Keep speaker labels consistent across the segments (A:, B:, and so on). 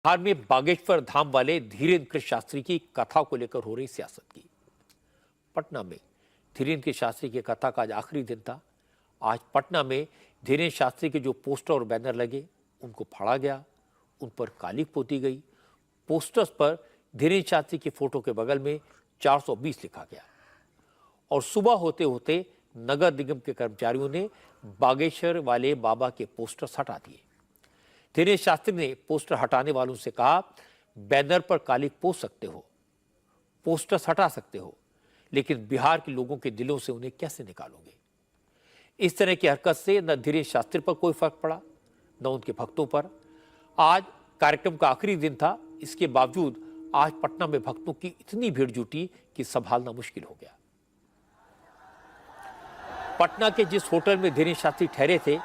A: बिहार में बागेश्वर धाम वाले धीरेन्द्र शास्त्री की कथा को लेकर हो रही सियासत की। पटना में धीरेन्द्र शास्त्री की कथा का आज आखिरी दिन था। आज पटना में धीरेन्द्र शास्त्री के जो पोस्टर और बैनर लगे उनको फाड़ा गया, उन पर कालिक पोती गई। पोस्टर्स पर धीरेन्द्र शास्त्री की फोटो के बगल में 420 लिखा गया और सुबह होते होते नगर निगम के कर्मचारियों ने बागेश्वर वाले बाबा के पोस्टर्स हटा दिए। धीरेन्द्र शास्त्री ने पोस्टर हटाने वालों से कहा, बैनर पर कालिक पोत सकते हो, पोस्टर्स हटा सकते हो, लेकिन बिहार के लोगों के दिलों से उन्हें कैसे निकालोगे। इस तरह की हरकत से न धीरेन्द्र शास्त्री पर कोई फर्क पड़ा न उनके भक्तों पर। आज कार्यक्रम का आखिरी दिन था, इसके बावजूद आज पटना में भक्तों की इतनी भीड़ जुटी कि संभालना मुश्किल हो गया। पटना के जिस होटल में धीरेन्द्र शास्त्री ठहरे थे,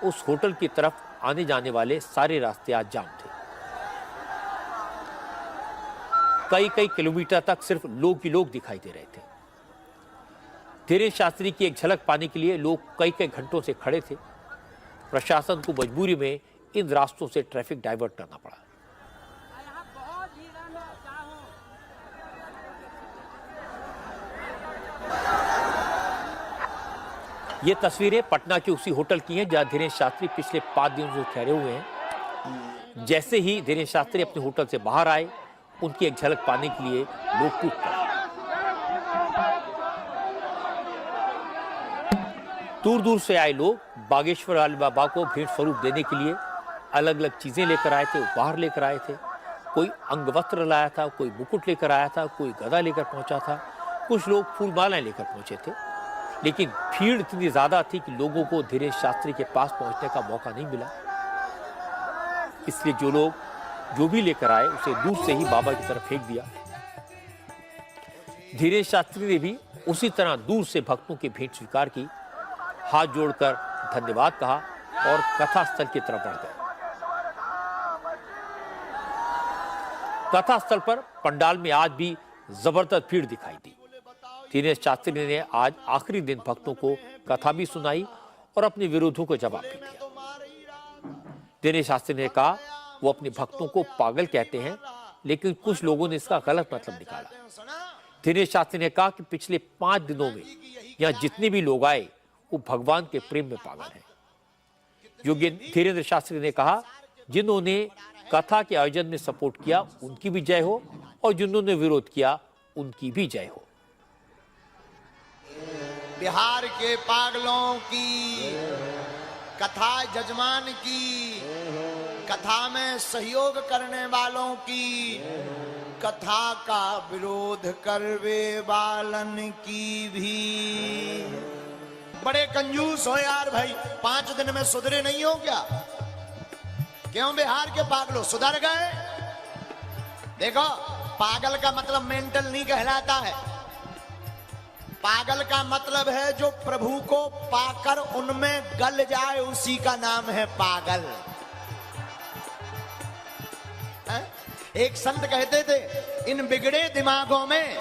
A: उस होटल की तरफ आने जाने वाले सारे रास्ते आज जाम थे। कई कई किलोमीटर तक सिर्फ लोग ही लोग दिखाई दे रहे थे। धीरेन्द्र शास्त्री की एक झलक पाने के लिए लोग कई कई घंटों से खड़े थे। प्रशासन को मजबूरी में इन रास्तों से ट्रैफिक डाइवर्ट करना पड़ा। ये तस्वीरें पटना के उसी होटल की हैं जहां धीरेन्द्र शास्त्री पिछले 5 दिनों से ठहरे हुए हैं। जैसे ही धीरेन्द्र शास्त्री अपने होटल से बाहर आए, उनकी एक झलक पाने के लिए लोग टूट पड़े। दूर दूर से आए लोग बागेश्वर वाले बाबा को भेंट स्वरूप देने के लिए अलग अलग चीजें लेकर आए थे, उपहार लेकर आए थे। कोई अंगवस्त्र लाया था, कोई मुकुट लेकर आया था, कोई गदा लेकर पहुंचा था, कुछ लोग फूलमालाएं लेकर पहुंचे थे। लेकिन भीड़ इतनी ज्यादा थी कि लोगों को धीरेन्द्र शास्त्री के पास पहुंचने का मौका नहीं मिला। इसलिए जो लोग जो भी लेकर आए उसे दूर से ही बाबा की तरफ फेंक दिया। धीरेन्द्र शास्त्री ने भी उसी तरह दूर से भक्तों की भेंट स्वीकार की, हाथ जोड़कर धन्यवाद कहा और कथा स्थल की तरफ बढ़ गए। कथा स्थल पर पंडाल में आज भी जबरदस्त भीड़ दिखाई दी। धीरेन्द्र शास्त्री ने आज आखिरी दिन भक्तों को कथा भी सुनाई और अपने विरोधियों को जवाब भी दिया। धीरेन्द्र शास्त्री ने कहा वो अपने भक्तों को पागल कहते हैं, लेकिन कुछ लोगों ने इसका गलत मतलब निकाला। धीरेन्द्र शास्त्री ने कहा कि पिछले 5 दिनों में यहाँ जितने भी लोग आए वो भगवान के प्रेम में पागल हैं। योगी धीरेन्द्र शास्त्री ने कहा, जिन्होंने कथा के आयोजन में सपोर्ट किया उनकी भी जय हो और जिन्होंने विरोध किया उनकी भी जय हो।
B: बिहार के पागलों की, कथा जजमान की, कथा में सहयोग करने वालों की, कथा का विरोध करवे वालन की भी। बड़े कंजूस हो यार भाई, 5 दिन में सुधरे नहीं हो क्या? क्यों बिहार के पागलों सुधर गए? देखो, पागल का मतलब मेंटल नहीं कहलाता है। पागल का मतलब है जो प्रभु को पाकर उनमें गल जाए, उसी का नाम है पागल। एक संत कहते थे, इन बिगड़े दिमागों में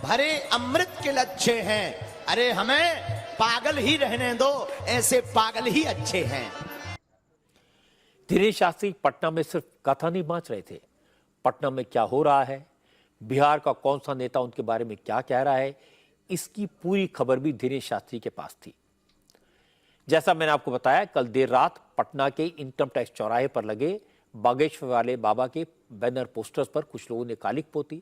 B: भरे अमृत के लच्छे हैं। अरे हमें पागल ही रहने दो, ऐसे पागल ही अच्छे हैं।
A: धीरेन्द्र शास्त्री पटना में सिर्फ कथा नहीं बांच रहे थे। पटना में क्या हो रहा है, बिहार का कौन सा नेता उनके बारे में क्या कह रहा है, इसकी पूरी खबर भी धीरेन्द्र शास्त्री के पास थी। जैसा मैंने आपको बताया, कल देर रात पटना के इनकम टैक्स चौराहे पर लगे बागेश्वर वाले बाबा के बैनर पोस्टर्स पर कुछ लोगों ने कालिक पोती,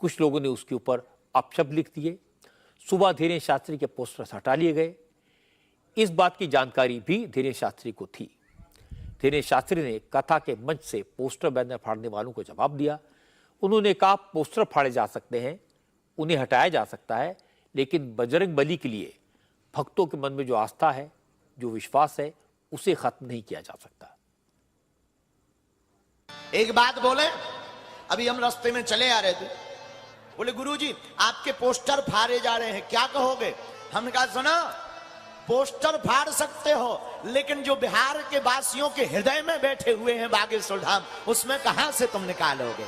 A: कुछ लोगों ने उसके ऊपर अपशब्द लिख दिए। सुबह धीरेन्द्र शास्त्री के पोस्टर्स हटा लिए गए। इस बात की जानकारी भी धीरेन्द्र शास्त्री को थी। धीरेन्द्र शास्त्री ने कथा के मंच से पोस्टर बैनर फाड़ने वालों को जवाब दिया। उन्होंने कहा, पोस्टर फाड़े जा सकते हैं, उन्हें हटाया जा सकता है, लेकिन बजरंग बली के लिए भक्तों के मन में जो आस्था है, जो विश्वास है, उसे खत्म नहीं किया जा सकता।
B: एक बात बोले, अभी हम रास्ते में चले आ रहे थे, बोले गुरुजी आपके पोस्टर फाड़े जा रहे हैं, क्या कहोगे? हमने कहा, सुना, पोस्टर फाड़ सकते हो, लेकिन जो बिहार के वासियों के हृदय में बैठे हुए हैं बागेश्वर धाम, उसमें कहां से तुम निकालोगे?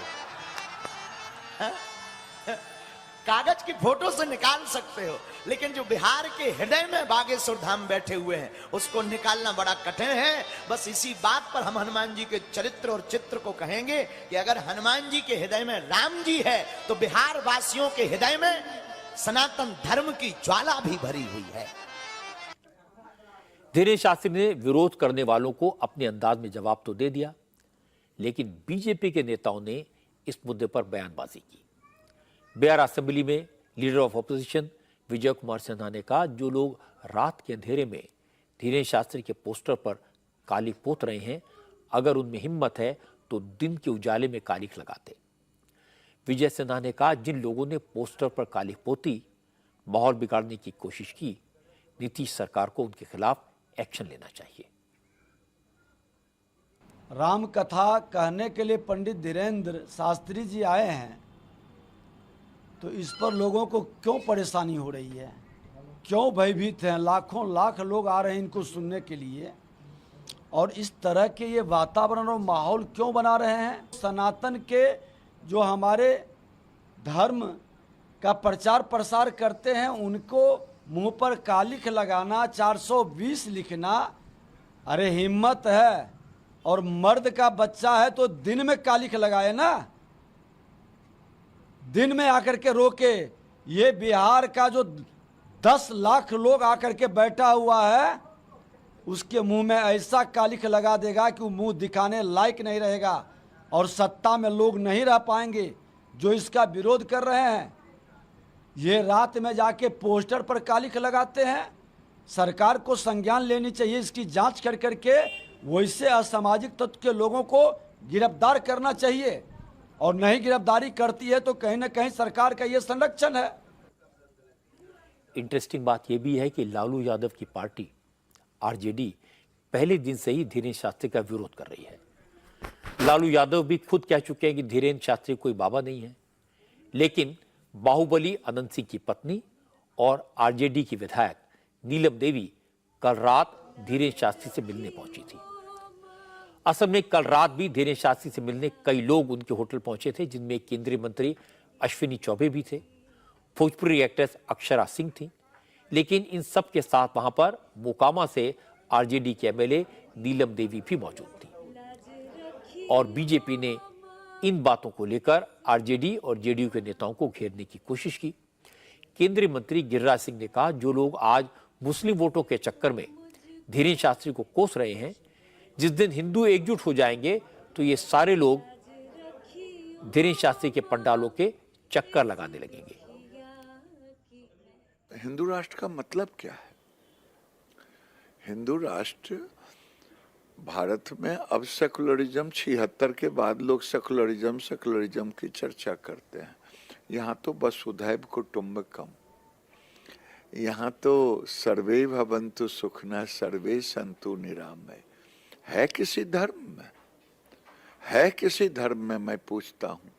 B: कागज की फोटो से निकाल सकते हो, लेकिन जो बिहार के हृदय में बागेश्वर धाम बैठे हुए हैं उसको निकालना बड़ा कठिन है। बस इसी बात पर हम हनुमान जी के चरित्र और चित्र को कहेंगे कि अगर हनुमान जी के हृदय में राम जी है तो बिहार वासियों के हृदय में सनातन धर्म की ज्वाला भी भरी हुई है।
A: धीरेन्द्र शास्त्री ने विरोध करने वालों को अपने अंदाज में जवाब तो दे दिया, लेकिन बीजेपी के नेताओं ने इस मुद्दे पर बयानबाजी की। बिहार असेंबली में leader of opposition Vijay Kumar Sinha ने कहा, जो लोग रात के अंधेरे में धीरेन्द्र शास्त्री के पोस्टर पर काली पोत रहे हैं, अगर उनमें हिम्मत है तो दिन के उजाले में कालिख लगाते। विजय सिन्हा ने कहा, जिन लोगों ने पोस्टर पर कालिख पोती, माहौल बिगाड़ने की कोशिश की, नीतीश सरकार को उनके खिलाफ एक्शन लेना चाहिए।
C: राम कथा कहने के लिए पंडित धीरेन्द्र शास्त्री जी आए हैं, तो इस पर लोगों को क्यों परेशानी हो रही है, क्यों भयभीत हैं? लाखों लाख लोग आ रहे हैं इनको सुनने के लिए, और इस तरह के ये वातावरण और माहौल क्यों बना रहे हैं? सनातन के जो हमारे धर्म का प्रचार प्रसार करते हैं उनको मुंह पर कालिख लगाना, 420 लिखना, अरे हिम्मत है और मर्द का बच्चा है तो दिन में कालिख लगाए ना, दिन में आकर के रोके। ये बिहार का जो 10 लाख लोग आकर के बैठा हुआ है उसके मुंह में ऐसा कालिख लगा देगा कि वो मुंह दिखाने लायक नहीं रहेगा और सत्ता में लोग नहीं रह पाएंगे जो इसका विरोध कर रहे हैं। ये रात में जाके पोस्टर पर कालिख लगाते हैं। सरकार को संज्ञान लेनी चाहिए, इसकी जांच कर करके वैसे असामाजिक तत्व के लोगों को गिरफ्तार करना चाहिए, और नहीं गिरफ्तारी करती है तो कहीं ना कहीं सरकार का ये संरक्षण है।
A: इंटरेस्टिंग बात यह भी है कि लालू यादव की पार्टी आरजेडी पहले दिन से ही धीरेन्द्र शास्त्री का विरोध कर रही है। लालू यादव भी खुद कह चुके हैं कि धीरेन्द्र शास्त्री कोई बाबा नहीं है, लेकिन बाहुबली अनंत सिंह की पत्नी और आरजेडी की विधायक नीलम देवी कल रात धीरेन्द्र शास्त्री से मिलने पहुंची थी। असल में कल रात भी धीरेन्द्र शास्त्री से मिलने कई लोग उनके होटल पहुंचे थे, जिनमें केंद्रीय मंत्री अश्विनी चौबे भी थे, भोजपुरी एक्ट्रेस अक्षरा सिंह थी, लेकिन इन सब के साथ वहां पर मोकामा से आरजेडी के एमएलए नीलम देवी भी मौजूद थी। और बीजेपी ने इन बातों को लेकर आरजेडी और जेडीयू के नेताओं को घेरने की कोशिश की। केंद्रीय मंत्री गिरिराज सिंह ने कहा, जो लोग आज मुस्लिम वोटों के चक्कर में धीरेन्द्र शास्त्री को कोस रहे हैं, जिस दिन हिंदू एकजुट हो जाएंगे तो ये सारे लोग धीरेन्द्र शास्त्री के पंडालों के चक्कर लगाने लगेंगे।
D: हिंदू राष्ट्र का मतलब क्या है? हिंदू राष्ट्र भारत में अब सेकुलरिज्म 76 के बाद लोग सेकुलरिज्म की चर्चा करते हैं। यहाँ तो वसुधैव कुटुम्बकम, यहाँ तो सर्वे भवन्तु सुखिनः सर्वे सन्तु निरामय। है किसी धर्म में? है किसी धर्म में? मैं पूछता हूँ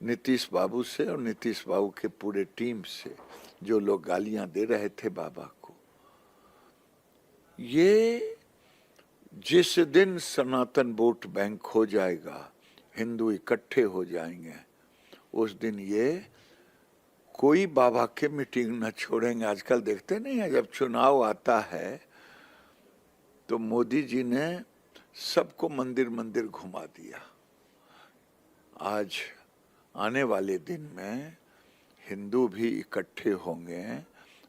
D: नीतीश बाबू से और नीतीश बाबू के पूरे टीम से, जो लोग गालियां दे रहे थे बाबा को। ये जिस दिन सनातन वोट बैंक हो जाएगा, हिंदू इकट्ठे हो जाएंगे, उस दिन ये कोई बाबा के मीटिंग न छोड़ेंगे। आजकल देखते नहीं है, जब चुनाव आता है तो मोदी जी ने सबको मंदिर मंदिर घुमा दिया। आज आने वाले दिन में हिंदू भी इकट्ठे होंगे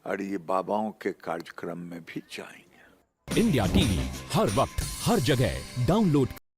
D: और ये बाबाओं के कार्यक्रम में भी जाएंगे।
E: इंडिया टीवी हर वक्त हर जगह डाउनलोड